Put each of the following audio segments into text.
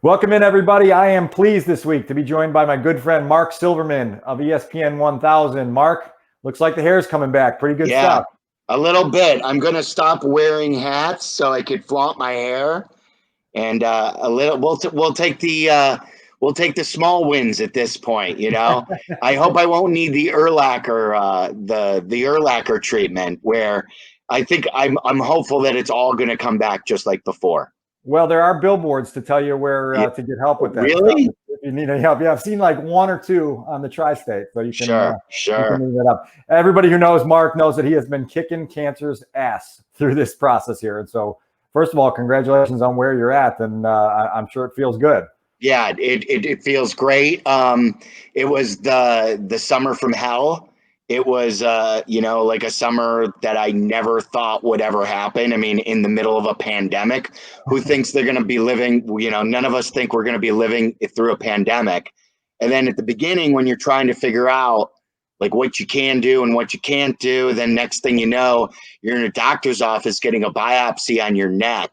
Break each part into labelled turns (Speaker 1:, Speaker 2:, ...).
Speaker 1: Welcome in, everybody. I am pleased this week to be joined by my good friend Marc Silverman of ESPN 1000. Marc, looks like the hair's coming back. Pretty good stuff.
Speaker 2: A little bit. I'm going to stop wearing hats so I could flaunt my hair, and a little. We'll take the small wins at this point. I hope I won't need the Urlacher the Urlacher treatment. Where I think I'm hopeful that it's all going to come back just like before.
Speaker 1: Well, there are billboards to tell you where to get help with that.
Speaker 2: Really?
Speaker 1: Stuff. If you need any help, yeah, I've seen like one or two on the tri-state, so you can You can leave that up. Everybody who knows Marc knows that he has been kicking cancer's ass through this process here, and so first of all, congratulations on where you're at, and I'm sure it feels good.
Speaker 2: Yeah, it feels great. It was the summer from hell. It was, like a summer that I never thought would ever happen. I mean, in the middle of a pandemic, who thinks they're going to be living, none of us think we're going to be living through a pandemic. And then at the beginning, when you're trying to figure out like what you can do and what you can't do, then next thing you know, you're in a doctor's office getting a biopsy on your neck.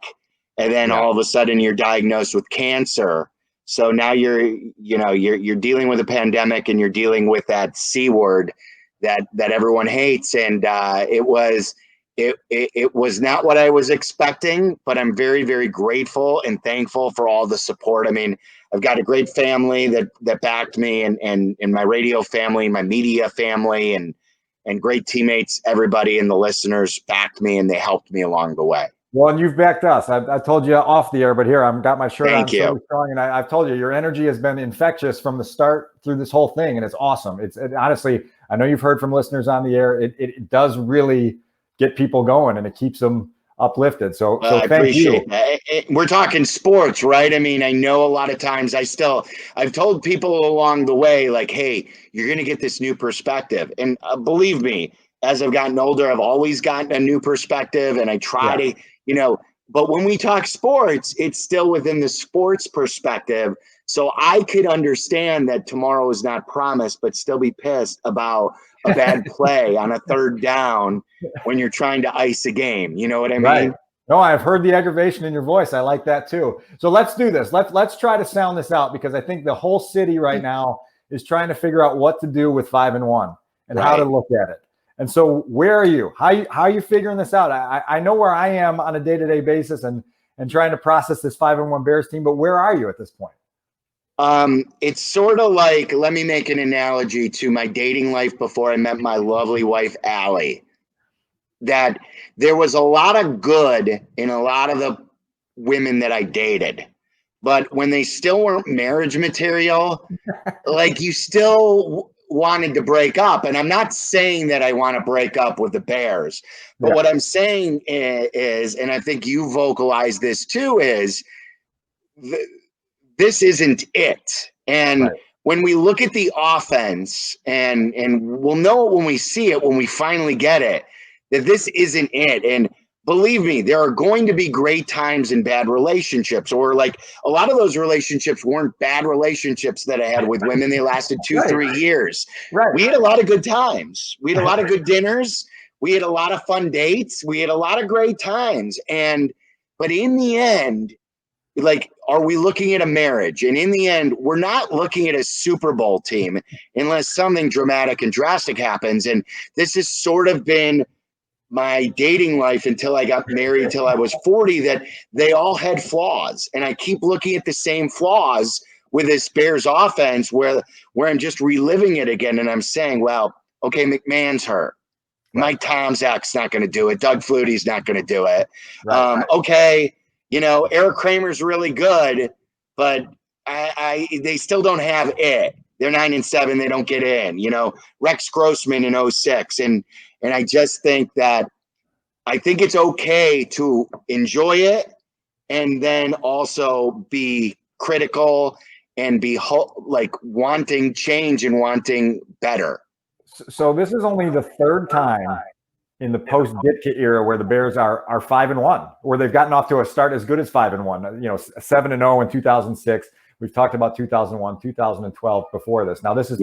Speaker 2: And then all of a sudden you're diagnosed with cancer. So now you're dealing with a pandemic, and you're dealing with that C word that everyone hates, and it was not what I was expecting, but I'm very, very grateful and thankful for all the support. I mean, I've got a great family that backed me, and my radio family, my media family, and great teammates. Everybody and the listeners backed me, and they helped me along the way.
Speaker 1: Well, and you've backed us. I told you off the air, but here I've got my shirt on.
Speaker 2: Thank you.
Speaker 1: So strong, and I've told you your energy has been infectious from the start through this whole thing, and it's awesome. Honestly, I know you've heard from listeners on the air. It does really get people going, and it keeps them uplifted. So thank you.
Speaker 2: We're talking sports, right? I mean, I know a lot of times I've told people along the way, like, hey, you're going to get this new perspective. And believe me, as I've gotten older, I've always gotten a new perspective, and I try to, but when we talk sports, it's still within the sports perspective. So I could understand that tomorrow is not promised, but still be pissed about a bad play on a third down when you're trying to ice a game. You know what I mean?
Speaker 1: Right. No, I've heard the aggravation in your voice. I like that too. So let's do this. Let's try to sound this out, because I think the whole city right now is trying to figure out what to do with 5-1 and how to look at it. And so where are you? How are you figuring this out? I know where I am on a day-to-day basis and trying to process this 5-1 Bears team, but where are you at this point?
Speaker 2: It's sort of like, let me make an analogy to my dating life before I met my lovely wife, Allie, that there was a lot of good in a lot of the women that I dated, but when they still weren't marriage material, like you still wanted to break up. And I'm not saying that I want to break up with the Bears, but what I'm saying is, and I think you vocalized this too, is this isn't it. And when we look at the offense, and we'll know it when we see it, when we finally get it, that this isn't it. And believe me, there are going to be great times in bad relationships, or like a lot of those relationships weren't bad relationships that I had with women. They lasted 2-3 years. Right. We had a lot of good times. We had a lot of good dinners. We had a lot of fun dates. We had a lot of great times. But in the end, like, are we looking at a marriage? And in the end, we're not looking at a Super Bowl team unless something dramatic and drastic happens. And this has sort of been my dating life until I got married, till I was 40, that they all had flaws. And I keep looking at the same flaws with this Bears offense where I'm just reliving it again. And I'm saying, well, okay, McMahon's hurt. Mike Tomczak's not going to do it. Doug Flutie's not going to do it. Okay. Eric Kramer's really good, but they still don't have it. They're 9-7. They don't get in, Rex Grossman in 2006. And I just think that it's okay to enjoy it, and then also be critical and be like wanting change and wanting better.
Speaker 1: So this is only the third time in the post-Ditka era where the Bears are 5-1, where they've gotten off to a start as good as 5-1. 7-0 in 2006. We've talked about 2001, 2012 before this. Now this is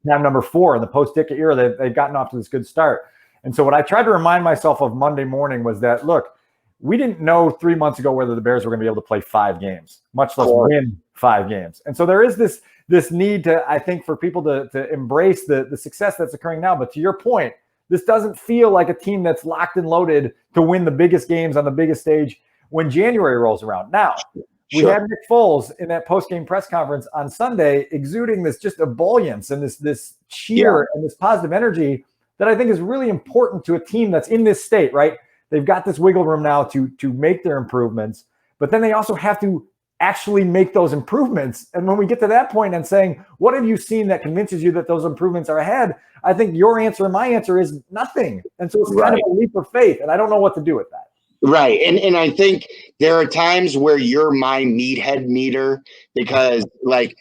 Speaker 1: time number 4 in the post-Ditka era. They've gotten off to this good start. And so what I tried to remind myself of Monday morning was that, look, we didn't know 3 months ago whether the Bears were going to be able to play 5 games, much less win 5 games. And so there is this need to, I think, for people to embrace the success that's occurring now. But to your point, this doesn't feel like a team that's locked and loaded to win the biggest games on the biggest stage when January rolls around. Now, we had Nick Foles in that post-game press conference on Sunday exuding this just ebullience and this cheer and this positive energy that I think is really important to a team that's in this state, right? They've got this wiggle room now to make their improvements, but then they also have to actually make those improvements. And when we get to that point and saying, what have you seen that convinces you that those improvements are ahead? I think your answer and my answer is nothing. And so it's kind of a leap of faith, and I don't know what to do with that.
Speaker 2: Right. And I think there are times where you're my meathead meter, because like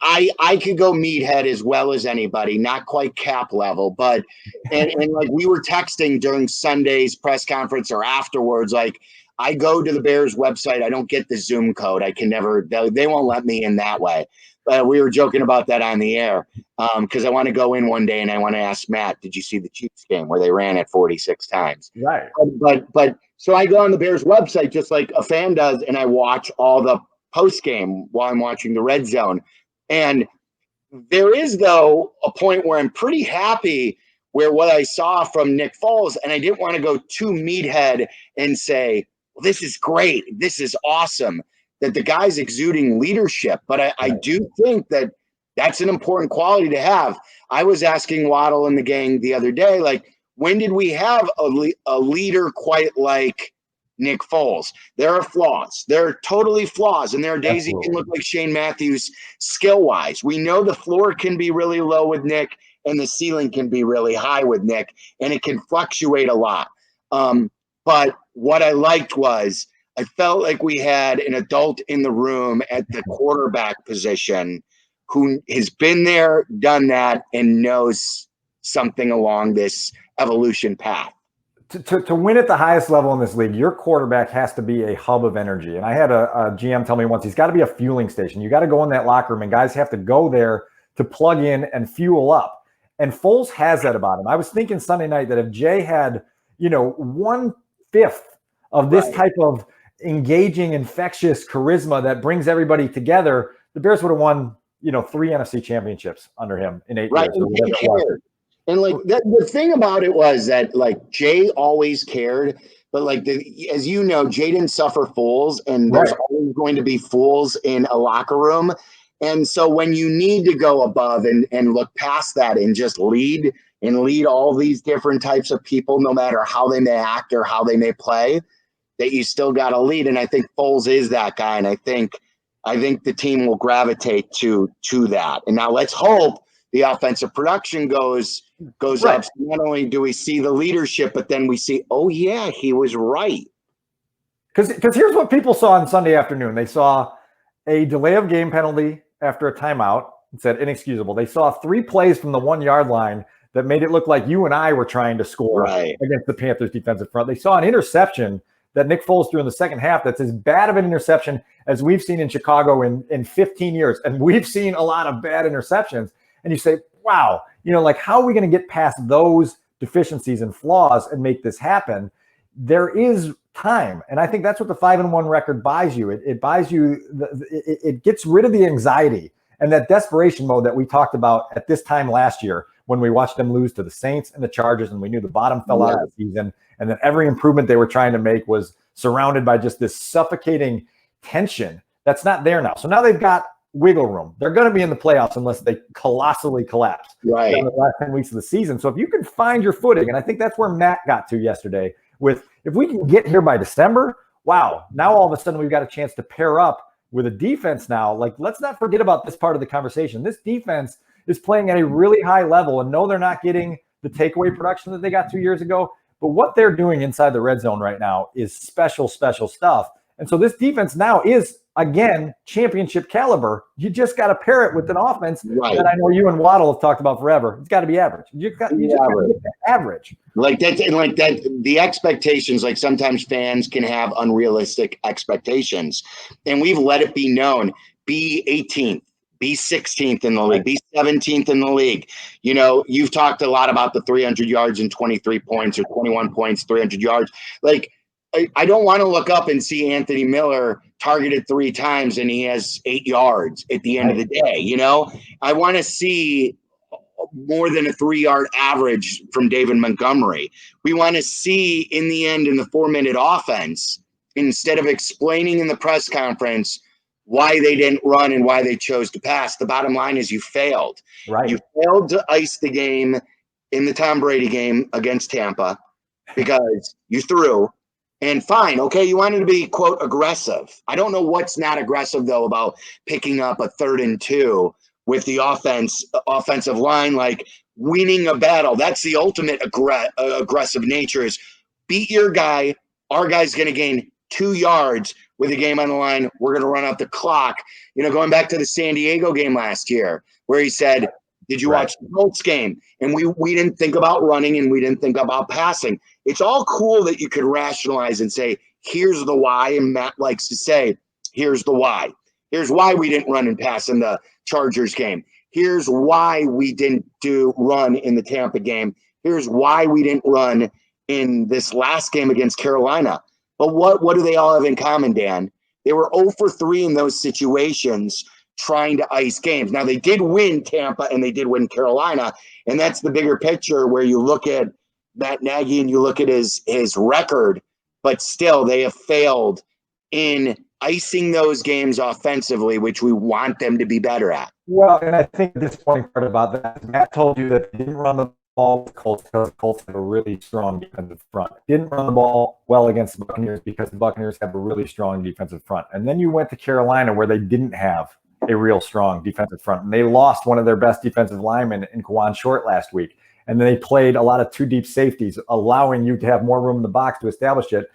Speaker 2: I could go meathead as well as anybody, not quite Cap level, but and like we were texting during Sunday's press conference or afterwards, like I go to the Bears website, I don't get the Zoom code. I can never, they won't let me in that way. But we were joking about that on the air because I want to go in one day and I want to ask Matt, did you see the Chiefs game where they ran it 46 times?
Speaker 1: Right.
Speaker 2: But so I go on the Bears website just like a fan does, and I watch all the post game while I'm watching the Red Zone. And there is, though, a point where I'm pretty happy where what I saw from Nick Foles, and I didn't want to go too meathead and say, well, this is great, this is awesome, that the guy's exuding leadership. But I do think that that's an important quality to have. I was asking Waddle and the gang the other day, like, when did we have a leader quite like Nick Foles? There are flaws. There are totally flaws. And there are days he can look like Shane Matthews skill-wise. We know the floor can be really low with Nick and the ceiling can be really high with Nick, and it can fluctuate a lot. But what I liked was I felt like we had an adult in the room at the quarterback position who has been there, done that, and knows something along this evolution path.
Speaker 1: To win at the highest level in this league, your quarterback has to be a hub of energy. And I had a GM tell me once, he's got to be a fueling station. You got to go in that locker room, and guys have to go there to plug in and fuel up. And Foles has that about him. I was thinking Sunday night that if Jay had, 1/5 of this type of engaging, infectious charisma that brings everybody together, the Bears would have won, 3 NFC championships under him in 8 years. Or whatever it was.
Speaker 2: And like the thing about it was that like Jay always cared, but like as you know, Jay didn't suffer fools, and there's always going to be fools in a locker room. And so when you need to go above and look past that and just lead all these different types of people, no matter how they may act or how they may play, that you still got to lead. And I think Foles is that guy. And I think the team will gravitate to that. And now let's hope the offensive production goes up. So not only do we see the leadership, but then we see, oh yeah, he was right.
Speaker 1: Because here's what people saw on Sunday afternoon. They saw a delay of game penalty after a timeout. It said inexcusable. They saw 3 plays from the 1-yard line that made it look like you and I were trying to score against the Panthers defensive front. They saw an interception that Nick Foles threw in the second half that's as bad of an interception as we've seen in Chicago in 15 years. And we've seen a lot of bad interceptions. And you say, wow, how are we going to get past those deficiencies and flaws and make this happen? There is time. And I think that's what the 5-1 record buys you. It buys you, it gets rid of the anxiety and that desperation mode that we talked about at this time last year when we watched them lose to the Saints and the Chargers, and we knew the bottom fell out of the season, and that every improvement they were trying to make was surrounded by just this suffocating tension that's not there now. So now they've got wiggle room. They're going to be in the playoffs unless they colossally collapse in the last 10 weeks of the season. So if you can find your footing, and I think that's where Matt got to yesterday with, if we can get here by December, wow, now all of a sudden we've got a chance to pair up with a defense now. Like, let's not forget about this part of the conversation. This defense is playing at a really high level, and no, they're not getting the takeaway production that they got 2 years ago, but what they're doing inside the red zone right now is special, special stuff. And so this defense now is, again, championship caliber. You just got to pair it with an offense that I know you and Waddle have talked about forever. It's got to be average. You just got to get average.
Speaker 2: Like that, and like that, the expectations, like sometimes fans can have unrealistic expectations. And we've let it be known, be 18th, be 16th in the league, be 17th in the league. You've talked a lot about the 300 yards and 23 points or 21 points, 300 yards. Like, I don't want to look up and see Anthony Miller targeted 3 times and he has 8 yards at the end of the day. You know, I want to see more than a 3-yard average from David Montgomery. We want to see in the end in the 4-minute offense, instead of explaining in the press conference why they didn't run and why they chose to pass. The bottom line is you failed.
Speaker 1: Right.
Speaker 2: You failed to ice the game in the Tom Brady game against Tampa because you threw. And fine, okay, you wanted to be, quote, aggressive. I don't know what's not aggressive, though, about picking up a 3rd and 2 with the offensive line, like winning a battle. That's the ultimate aggressive nature is beat your guy. Our guy's going to gain 2 yards with the game on the line. We're going to run out the clock. You know, going back to the San Diego game last year where he said, did you watch the Colts game? And we didn't think about running and we didn't think about passing. It's all cool that you could rationalize and say, here's the why. And Matt likes to say, here's the why. Here's why we didn't run and pass in the Chargers game. Here's why we didn't run in the Tampa game. Here's why we didn't run in this last game against Carolina. But what do they all have in common, Dan? They were 0 for 3 in those situations trying to ice games. Now, they did win Tampa and they did win Carolina, and that's the bigger picture where you look at Matt Nagy and you look at his record, but still they have failed in icing those games offensively, which we want them to be better at.
Speaker 1: Well, and I think the disappointing part about that is Matt told you that they didn't run the ball with the Colts because the Colts have a really strong defensive front. Didn't run the ball well against the Buccaneers because the Buccaneers have a really strong defensive front. And then you went to Carolina where they didn't have a real strong defensive front. And they lost one of their best defensive linemen in Kawan Short last week. And then they played a lot of 2 deep safeties, allowing you to have more room in the box to establish it.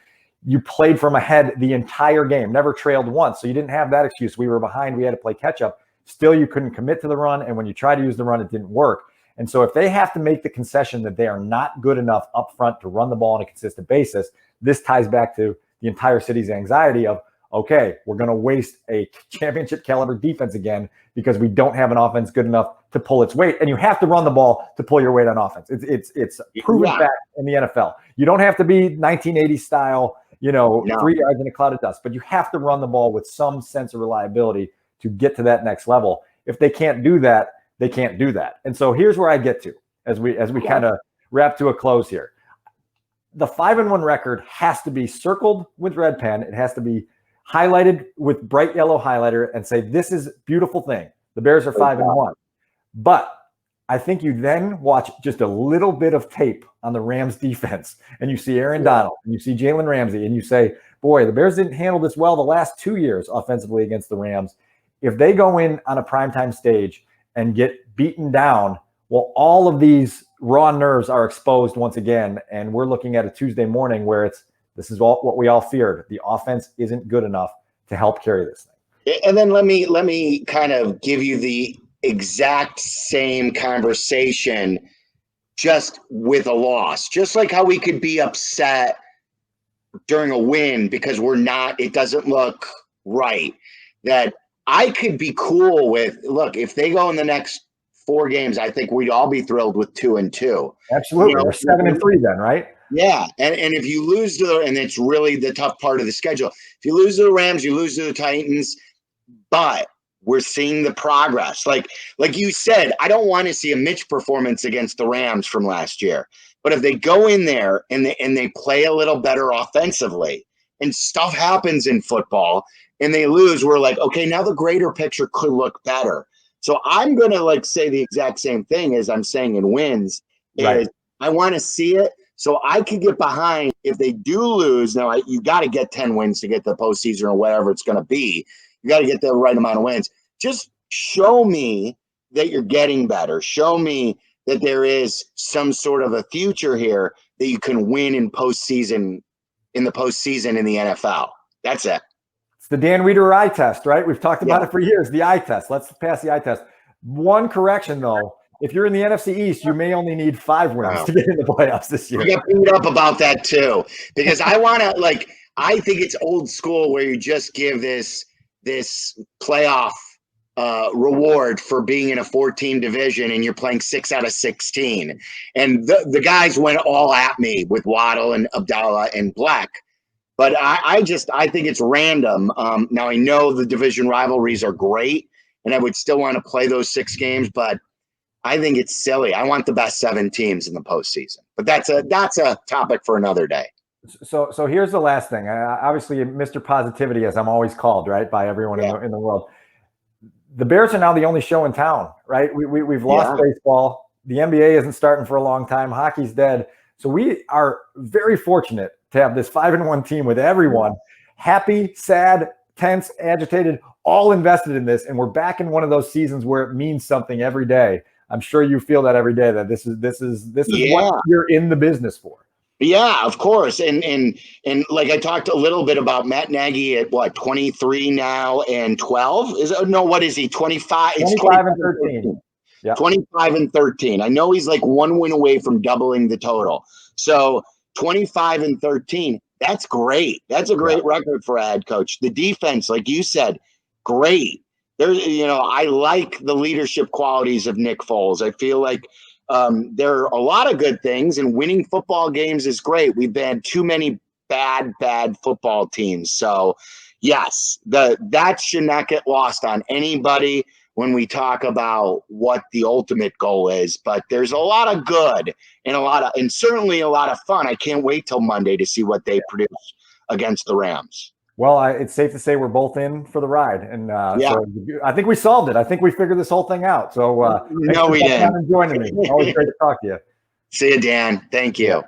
Speaker 1: You played from ahead the entire game, never trailed once. So you didn't have that excuse. We were behind. We had to play catch up. Still, you couldn't commit to the run. And when you try to use the run, it didn't work. And so if they have to make the concession that they are not good enough up front to run the ball on a consistent basis, this ties back to the entire city's anxiety of, okay, we're going to waste a championship caliber defense again because we don't have an offense good enough to pull its weight. And you have to run the ball to pull your weight on offense. It's proven fact in the NFL. You don't have to be 1980 style, 3 yards in a cloud of dust, but you have to run the ball with some sense of reliability to get to that next level. If they can't do that, they can't do that. And so here's where I get to as we kind of wrap to a close here. The 5-1 record has to be circled with red pen. It has to be highlighted with bright yellow highlighter and say, this is a beautiful thing. The Bears are 5-1. But I think you then watch just a little bit of tape on the Rams defense and you see Aaron Donald and you see Jalen Ramsey and you say, boy, the Bears didn't handle this well the last 2 years offensively against the Rams. If they go in on a primetime stage and get beaten down, well, all of these raw nerves are exposed once again. And we're looking at a Tuesday morning where this is what we all feared. The offense isn't good enough to help carry this thing.
Speaker 2: And then let me kind of give you the exact same conversation just with a loss. Just like how we could be upset during a win because it doesn't look right. That I could be cool with, look, if they go in the next 4 games, I think we'd all be thrilled with 2-2.
Speaker 1: Absolutely. We're 7-3 then, right?
Speaker 2: Yeah. And if you lose and it's really the tough part of the schedule. If you lose to the Rams, you lose to the Titans, but we're seeing the progress. Like you said, I don't want to see a Mitch performance against the Rams from last year. But if they go in there and they play a little better offensively and stuff happens in football and they lose, we're like, okay, now the greater picture could look better. So I'm going to say the exact same thing as I'm saying in wins. Right. I want to see it so I could get behind if they do lose. Now, you got to get 10 wins to get the postseason or whatever it's going to be. You got to get the right amount of wins. Just show me that you're getting better. Show me that there is some sort of a future here that you can win in the postseason in the NFL. That's it.
Speaker 1: It's the Dan Wiederer eye test, right? We've talked about it for years, the eye test. Let's pass the eye test. One correction, though. If you're in the NFC East, you may only need 5 wins to get in the playoffs this year.
Speaker 2: I got beat up about that, too, because I want to, I think it's old school where you just give this playoff reward for being in a 4-team division and you're playing 6 out of 16. And the guys went all at me with Waddle and Abdallah and Black. But I think it's random. Now I know the division rivalries are great, and I would still want to play those 6 games, but I think it's silly. I want the best 7 teams in the postseason. But that's a topic for another day.
Speaker 1: So here's the last thing. Obviously, Mr. Positivity, as I'm always called, right, by everyone in the world. The Bears are now the only show in town, right? We've lost baseball. The NBA isn't starting for a long time. Hockey's dead. So we are very fortunate to have this 5-1 team with everyone happy, sad, tense, agitated, all invested in this. And we're back in one of those seasons where it means something every day. I'm sure you feel that every day, that this is what you're in the business for.
Speaker 2: Yeah, of course. And like I talked a little bit about Matt Nagy at 23 now and 12 what is he? 25? It's
Speaker 1: 25 and 13.
Speaker 2: Yeah. 25 and 13. I know he's like 1 win away from doubling the total. So 25 and 13, that's great. That's a great record for a head coach. The defense, like you said, great. I like the leadership qualities of Nick Foles. I feel like there are a lot of good things, and winning football games is great. We've had too many bad football teams. So yes, that should not get lost on anybody when we talk about what the ultimate goal is. But there's a lot of good and certainly a lot of fun. I can't wait till Monday to see what they produce against the Rams.
Speaker 1: Well, it's safe to say we're both in for the ride, and so I think we solved it. I think we figured this whole thing out. So
Speaker 2: no, we didn't.
Speaker 1: Joining me. Always great to talk to you.
Speaker 2: See you, Dan. Thank you.